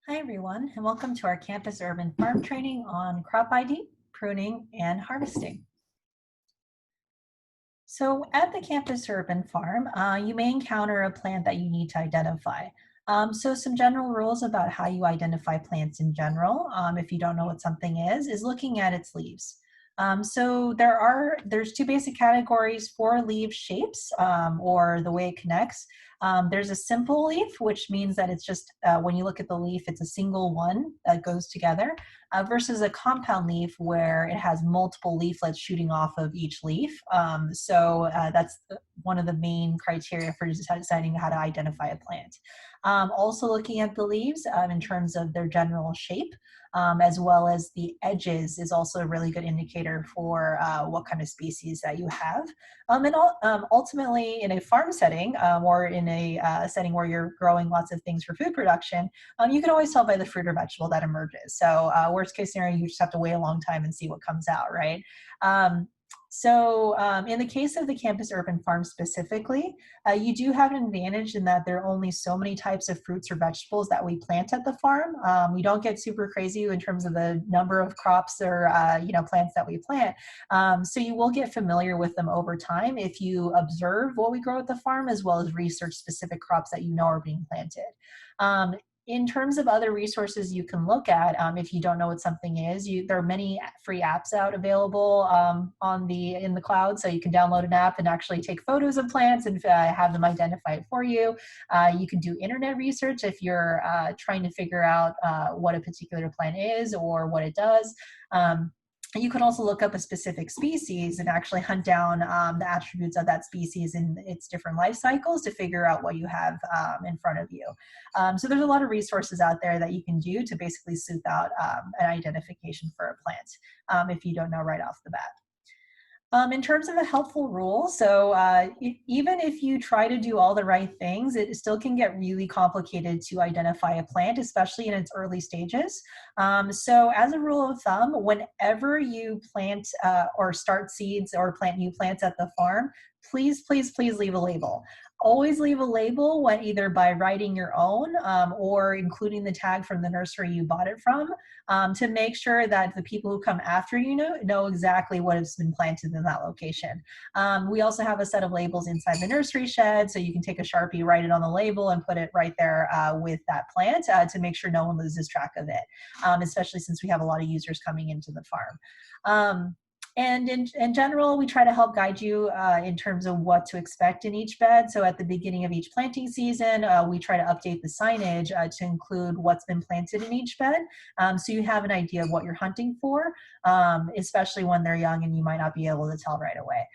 Hi everyone, and welcome to our campus urban farm training on crop ID, pruning, and harvesting. So at the campus urban farm, you may encounter a plant that you need to identify. So some general rules about how you identify plants in general, if you don't know what something is looking at its leaves. So there's two basic categories for leaf shapes, or the way it connects. There's a simple leaf, which means that it's just when you look at the leaf, it's a single one that goes together, versus a compound leaf where it has multiple leaflets shooting off of each leaf. That's one of the main criteria for deciding how to identify a plant. Also looking at the leaves in terms of their general shape, as well as the edges is also a really good indicator for what kind of species that you have. Ultimately, in a farm setting or in a setting where you're growing lots of things for food production, you can always tell by the fruit or vegetable that emerges. So worst case scenario, you just have to wait a long time and see what comes out, right? In the case of the campus urban farm specifically, you do have an advantage in that there are only so many types of fruits or vegetables that we plant at the farm. We don't get super crazy in terms of the number of crops or plants that we plant. So you will get familiar with them over time if you observe what we grow at the farm, as well as research specific crops that you know are being planted. In terms of other resources you can look at, if you don't know what something is, there are many free apps out available in the cloud. So you can download an app and actually take photos of plants and have them identify it for you. You can do internet research if you're trying to figure out what a particular plant is or what it does. You can also look up a specific species and actually hunt down the attributes of that species in its different life cycles to figure out what you have in front of you. So there's a lot of resources out there that you can do to basically sleuth out an identification for a plant if you don't know right off the bat. In terms of a helpful rule, even if you try to do all the right things, it still can get really complicated to identify a plant, especially in its early stages. So as a rule of thumb, whenever you plant or start seeds or plant new plants at the farm, please, please, please leave a label. Always leave a label when either by writing your own or including the tag from the nursery you bought it from, to make sure that the people who come after you know exactly what has been planted in that location. We also have a set of labels inside the nursery shed, so you can take a Sharpie, write it on the label, and put it right there with that plant to make sure no one loses track of it, especially since we have a lot of users coming into the farm. And in general, we try to help guide you in terms of what to expect in each bed. So at the beginning of each planting season, we try to update the signage to include what's been planted in each bed. So you have an idea of what you're hunting for, especially when they're young and you might not be able to tell right away.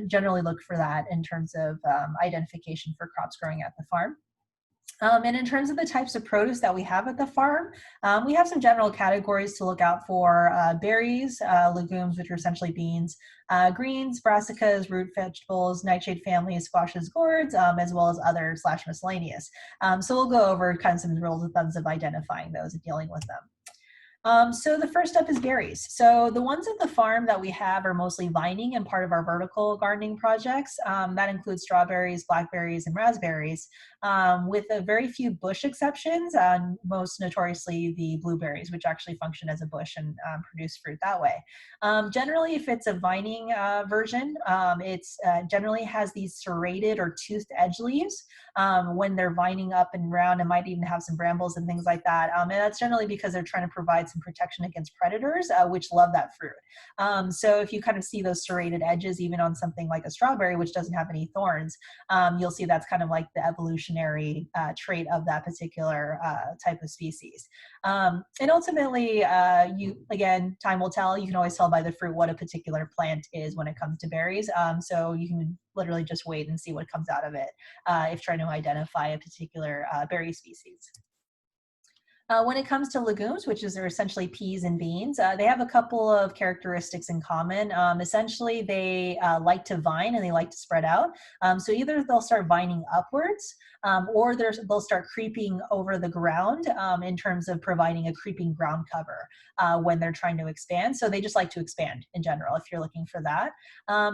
Generally look for that in terms of identification for crops growing at the farm. And in terms of the types of produce that we have at the farm, we have some general categories to look out for: berries, legumes, which are essentially beans, greens, brassicas, root vegetables, nightshade families, squashes, gourds, as well as other / miscellaneous. So we'll go over kind of some rules of thumbs of identifying those and dealing with them. So the first up is berries. So the ones at the farm that we have are mostly vining and part of our vertical gardening projects. That includes strawberries, blackberries, and raspberries, with a very few bush exceptions, most notoriously the blueberries, which actually function as a bush and produce fruit that way. Generally, if it's a vining version, it generally has these serrated or toothed edge leaves. When they're vining up and round, and might even have some brambles and things like that. And that's generally because they're trying to provide some protection against predators, which love that fruit. So if you kind of see those serrated edges, even on something like a strawberry, which doesn't have any thorns, you'll see that's kind of like the evolutionary trait of that particular type of species. And ultimately, time will tell. You can always tell by the fruit what a particular plant is when it comes to berries. So you can literally just wait and see what comes out of it if trying to identify a particular berry species. When it comes to legumes, which are essentially peas and beans, they have a couple of characteristics in common. Essentially, they like to vine and they like to spread out. So either they'll start vining upwards, or they'll start creeping over the ground in terms of providing a creeping ground cover when they're trying to expand. So they just like to expand in general, if you're looking for that.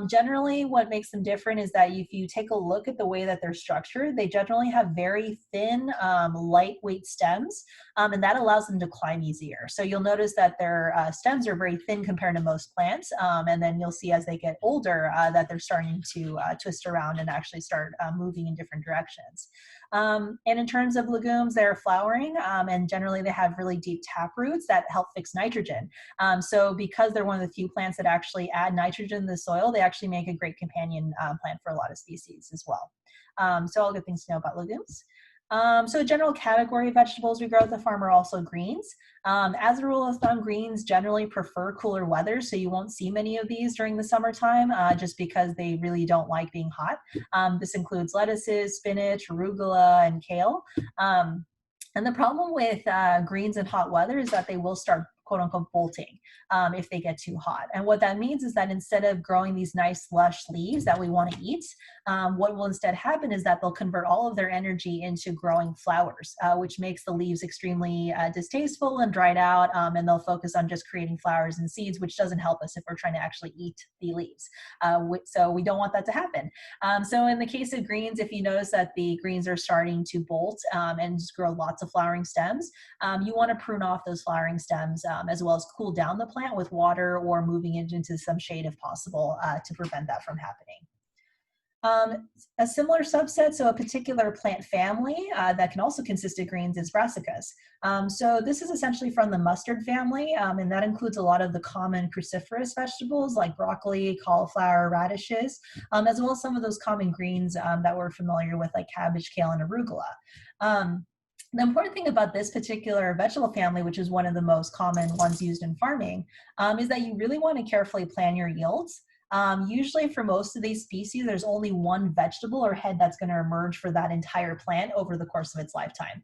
Generally, what makes them different is that if you take a look at the way that they're structured, they generally have very thin, lightweight stems. And that allows them to climb easier. So you'll notice that their stems are very thin compared to most plants, and then you'll see as they get older that they're starting to twist around and actually start moving in different directions. And in terms of legumes, they're flowering, and generally they have really deep tap roots that help fix nitrogen. So because they're one of the few plants that actually add nitrogen in the soil, they actually make a great companion plant for a lot of species as well. So all good things to know about legumes. So a general category of vegetables we grow at the farm are also greens. As a rule of thumb, greens generally prefer cooler weather, so you won't see many of these during the summertime just because they really don't like being hot. This includes lettuces, spinach, arugula, and kale. And the problem with greens in hot weather is that they will start quote unquote bolting if they get too hot. And what that means is that instead of growing these nice lush leaves that we want to eat, what will instead happen is that they'll convert all of their energy into growing flowers, which makes the leaves extremely distasteful and dried out, and they'll focus on just creating flowers and seeds, which doesn't help us if we're trying to actually eat the leaves. So we don't want that to happen. So in the case of greens, if you notice that the greens are starting to bolt and just grow lots of flowering stems, you want to prune off those flowering stems as well as cool down the plant with water or moving it into some shade if possible to prevent that from happening. A similar subset, so a particular plant family that can also consist of greens is brassicas. So this is essentially from the mustard family, and that includes a lot of the common cruciferous vegetables like broccoli, cauliflower, radishes, as well as some of those common greens that we're familiar with like cabbage, kale, and arugula. The important thing about this particular vegetable family, which is one of the most common ones used in farming, is that you really want to carefully plan your yields. Usually for most of these species, there's only one vegetable or head that's going to emerge for that entire plant over the course of its lifetime.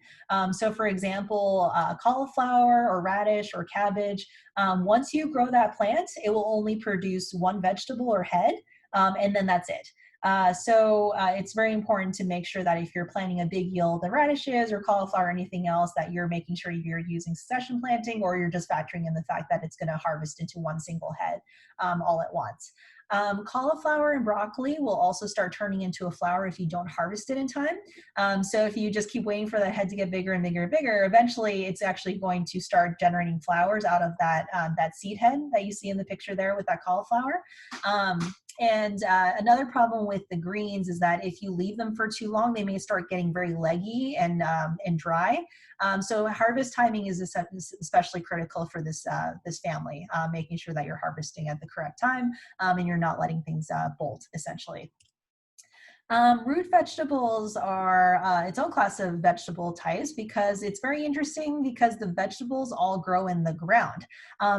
So for example, cauliflower or radish or cabbage, once you grow that plant, it will only produce one vegetable or head, and then that's it. So it's very important to make sure that if you're planting a big yield of radishes or cauliflower or anything else, that you're making sure you're using succession planting, or you're just factoring in the fact that it's going to harvest into one single head all at once. Cauliflower and broccoli will also start turning into a flower if you don't harvest it in time. So if you just keep waiting for that head to get bigger and bigger and bigger, eventually it's actually going to start generating flowers out of that, that seed head that you see in the picture there with that cauliflower. And another problem with the greens is that if you leave them for too long, they may start getting very leggy and dry. So harvest timing is especially critical for this family, making sure that you're harvesting at the correct time and you're not letting things bolt, essentially. Root vegetables are its own class of vegetable types because it's very interesting because the vegetables all grow in the ground.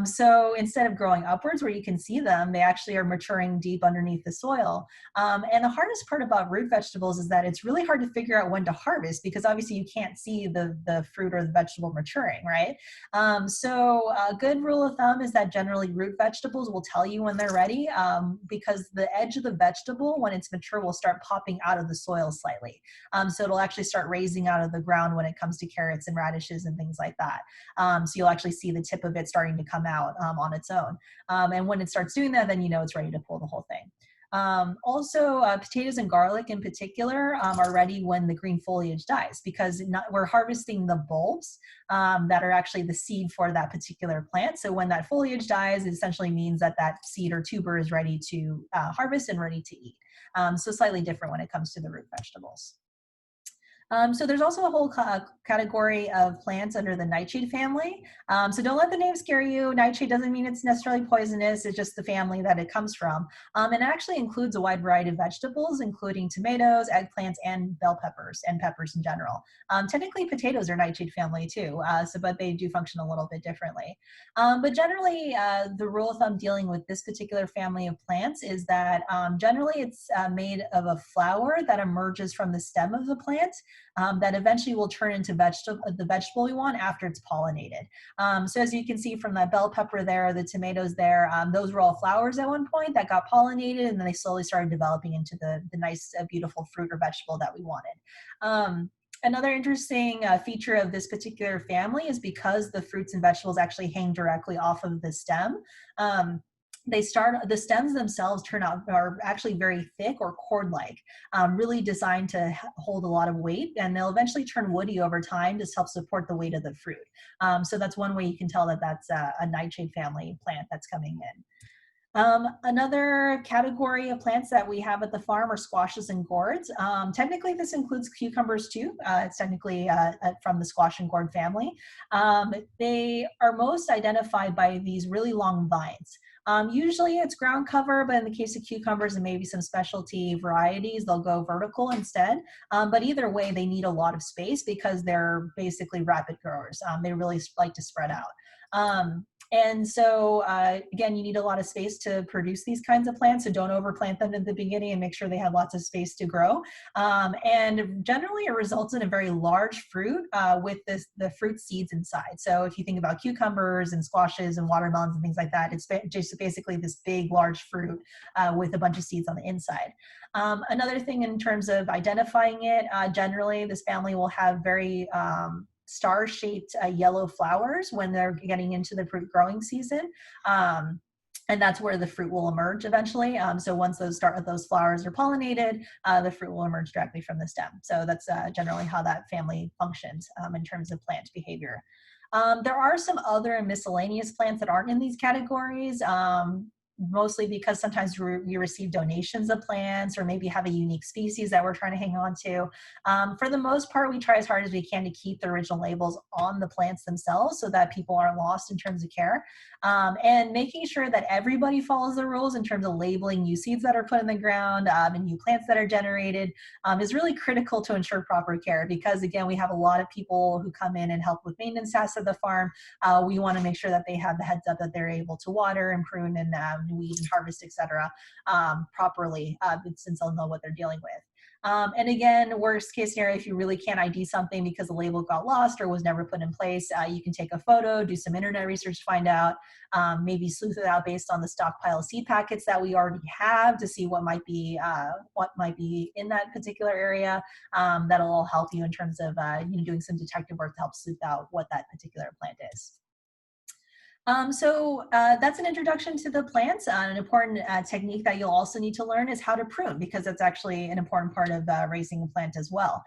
So instead of growing upwards where you can see them, they actually are maturing deep underneath the soil. And the hardest part about root vegetables is that it's really hard to figure out when to harvest because obviously you can't see the fruit or the vegetable maturing, right? So a good rule of thumb is that generally root vegetables will tell you when they're ready because the edge of the vegetable, when it's mature, will start popping out of the soil slightly. So it'll actually start raising out of the ground when it comes to carrots and radishes and things like that. So you'll actually see the tip of it starting to come out on its own. And when it starts doing that, then you know it's ready to pull the whole thing. Also, potatoes and garlic in particular are ready when the green foliage dies because we're harvesting the bulbs that are actually the seed for that particular plant. So when that foliage dies, it essentially means that that seed or tuber is ready to harvest and ready to eat. So slightly different when it comes to the root vegetables. So there's also a whole category of plants under the nightshade family. So don't let the name scare you. Nightshade doesn't mean it's necessarily poisonous. It's just the family that it comes from. And it actually includes a wide variety of vegetables, including tomatoes, eggplants, and bell peppers, and peppers in general. Technically, potatoes are nightshade family too, but they do function a little bit differently. But generally, the rule of thumb dealing with this particular family of plants is that generally it's made of a flower that emerges from the stem of the plant. that eventually will turn into the vegetable we want after it's pollinated. So as you can see from that bell pepper there, the tomatoes there, those were all flowers at one point that got pollinated, and then they slowly started developing into the nice, beautiful fruit or vegetable that we wanted. Another interesting feature of this particular family is because the fruits and vegetables actually hang directly off of the stem. The stems themselves turn out are actually very thick or cord-like, really designed to hold a lot of weight, and they'll eventually turn woody over time to help support the weight of the fruit. So that's one way you can tell that that's a nightshade family plant that's coming in. Another category of plants that we have at the farm are squashes and gourds. Technically, this includes cucumbers too. It's technically from the squash and gourd family. They are most identified by these really long vines. Usually it's ground cover, but in the case of cucumbers and maybe some specialty varieties, they'll go vertical instead. But either way, they need a lot of space because they're basically rapid growers. They really like to spread out. And so, again, you need a lot of space to produce these kinds of plants, so don't overplant them at the beginning and make sure they have lots of space to grow. And generally, it results in a very large fruit with the fruit seeds inside. So if you think about cucumbers and squashes and watermelons and things like that, it's just basically this big, large fruit with a bunch of seeds on the inside. Another thing in terms of identifying it, generally, this family will have very star-shaped yellow flowers when they're getting into the fruit growing season. And that's where the fruit will emerge eventually. So once those flowers are pollinated, the fruit will emerge directly from the stem. So that's generally how that family functions in terms of plant behavior. There are some other miscellaneous plants that aren't in these categories. Mostly because sometimes we receive donations of plants or maybe have a unique species that we're trying to hang on to. For the most part, we try as hard as we can to keep the original labels on the plants themselves so that people aren't lost in terms of care. And making sure that everybody follows the rules in terms of labeling new seeds that are put in the ground and new plants that are generated is really critical to ensure proper care because, again, we have a lot of people who come in and help with maintenance tasks at the farm. We want to make sure that they have the heads up that they're able to water and prune and weed and harvest, etc., properly, since they'll know what they're dealing with. And again, worst case scenario, if you really can't ID something because the label got lost or was never put in place, you can take a photo, do some internet research to find out, maybe sleuth it out based on the stockpile seed packets that we already have to see what might be in that particular area. That'll all help you in terms of doing some detective work to help sleuth out what that particular plant is. So that's an introduction to the plants. An important technique that you'll also need to learn is how to prune because that's actually an important part of raising a plant as well.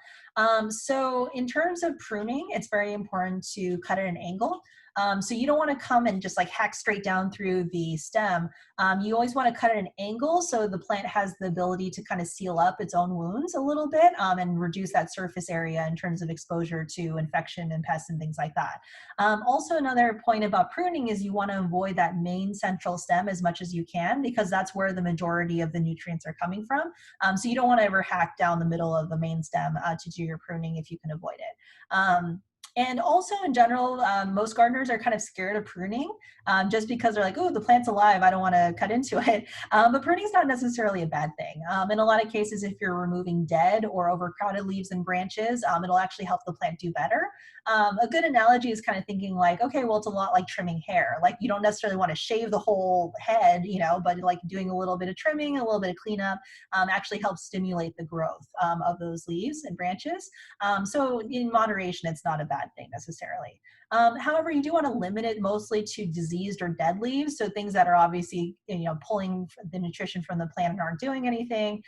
So in terms of pruning, it's very important to cut at an angle. So you don't want to come and just like hack straight down through the stem. You always want to cut at an angle so the plant has the ability to kind of seal up its own wounds a little bit and reduce that surface area in terms of exposure to infection and pests and things like that. Also, another point about pruning is you want to avoid that main central stem as much as you can because that's where the majority of the nutrients are coming from. So you don't want to ever hack down the middle of the main stem to do your pruning if you can avoid it. And also in general, most gardeners are kind of scared of pruning just because they're like, oh, the plant's alive, I don't want to cut into it. But pruning is not necessarily a bad thing. In a lot of cases, if you're removing dead or overcrowded leaves and branches, it'll actually help the plant do better. A good analogy is kind of thinking like, okay, well, it's a lot like trimming hair. Like you don't necessarily want to shave the whole head, but like doing a little bit of trimming, a little bit of cleanup actually helps stimulate the growth of those leaves and branches. So in moderation, it's not a bad thing necessarily. However, you do want to limit it mostly to diseased or dead leaves. So things that are obviously, pulling the nutrition from the plant and aren't doing anything,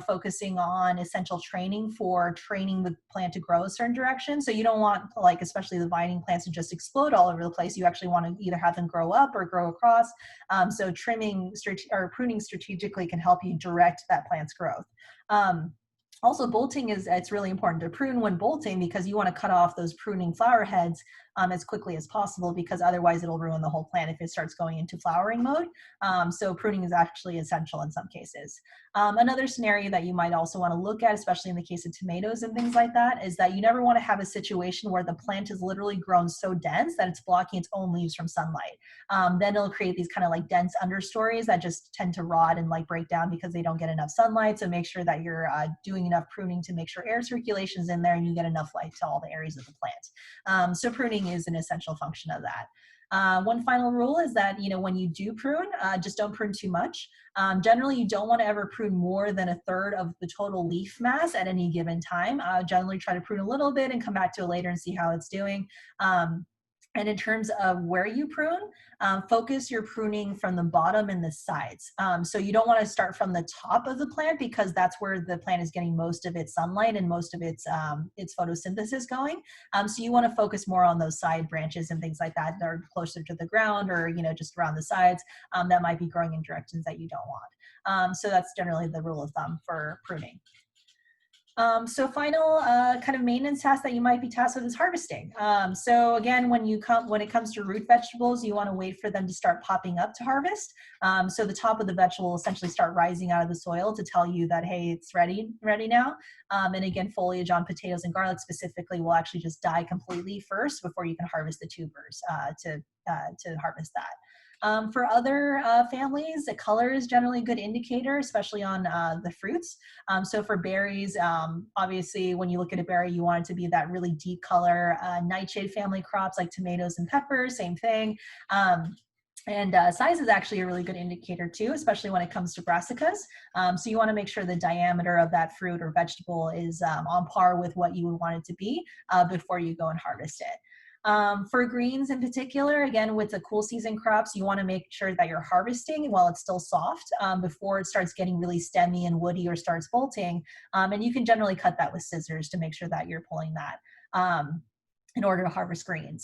focusing on essential training for training the plant to grow a certain direction. So you don't want like, especially the vining plants to just explode all over the place. You actually want to either have them grow up or grow across. So trimming or pruning strategically can help you direct that plant's growth. Also, bolting it's really important to prune when bolting because you want to cut off those pruning flower heads as quickly as possible, because otherwise it'll ruin the whole plant if it starts going into flowering mode. So pruning is actually essential in some cases. Another scenario that you might also want to look at, especially in the case of tomatoes and things like that, is that you never want to have a situation where the plant is literally grown so dense that it's blocking its own leaves from sunlight. Then it'll create these kind of like dense understories that just tend to rot and like break down because they don't get enough sunlight. So make sure that you're doing enough pruning to make sure air circulation is in there and you get enough light to all the areas of the plant. So pruning is an essential function of that. One final rule is that, when you do prune, just don't prune too much. Generally, you don't want to ever prune more than 1/3 of the total leaf mass at any given time. Generally try to prune a little bit and come back to it later and see how it's doing. And in terms of where you prune, focus your pruning from the bottom and the sides. So you don't want to start from the top of the plant, because that's where the plant is getting most of its sunlight and most of its photosynthesis going. So you want to focus more on those side branches and things like that are closer to the ground, or just around the sides that might be growing in directions that you don't want. So that's generally the rule of thumb for pruning. So final kind of maintenance task that you might be tasked with is harvesting. So again, when it comes to root vegetables, you want to wait for them to start popping up to harvest. So the top of the vegetable will essentially start rising out of the soil to tell you that, hey, it's ready now. And again, foliage on potatoes and garlic specifically will actually just die completely first before you can harvest the tubers to harvest that. For other families, the color is generally a good indicator, especially on the fruits. So for berries, obviously, when you look at a berry, you want it to be that really deep color. Nightshade family crops like tomatoes and peppers, same thing. And size is actually a really good indicator too, especially when it comes to brassicas. So you want to make sure the diameter of that fruit or vegetable is on par with what you would want it to be before you go and harvest it. For greens in particular, again, with the cool season crops, you want to make sure that you're harvesting while it's still soft before it starts getting really stemmy and woody or starts bolting. And you can generally cut that with scissors to make sure that you're pulling that in order to harvest greens.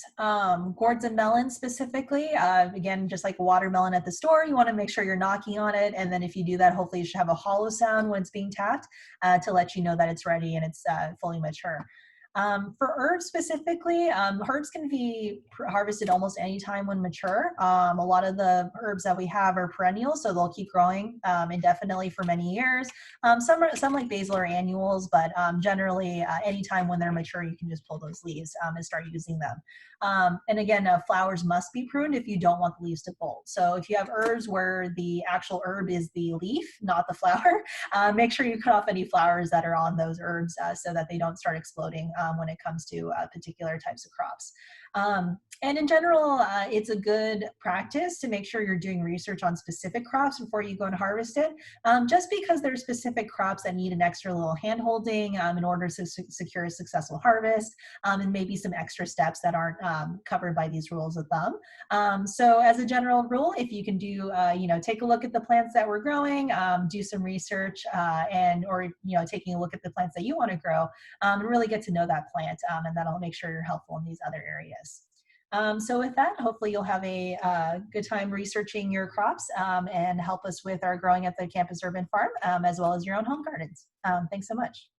Gourds and melons specifically, again, just like a watermelon at the store, you want to make sure you're knocking on it. And then if you do that, hopefully you should have a hollow sound when it's being tapped to let you know that it's ready and it's fully mature. For herbs specifically, herbs can be harvested almost any time when mature. A lot of the herbs that we have are perennial, so they'll keep growing indefinitely for many years. Some like basil are annuals, but generally anytime when they're mature, you can just pull those leaves and start using them. And again, flowers must be pruned if you don't want the leaves to bolt. So if you have herbs where the actual herb is the leaf, not the flower, make sure you cut off any flowers that are on those herbs so that they don't start exploding when it comes to particular types of crops. And in general, it's a good practice to make sure you're doing research on specific crops before you go and harvest it, just because there are specific crops that need an extra little hand-holding in order to secure a successful harvest, and maybe some extra steps that aren't covered by these rules of thumb. So as a general rule, if you can do, take a look at the plants that we're growing, do some research, or taking a look at the plants that you want to grow, and really get to know that plant, and that'll make sure you're helpful in these other areas. So with that, hopefully you'll have a good time researching your crops and help us with our Growing at the Campus Urban Farm, as well as your own home gardens. Thanks so much.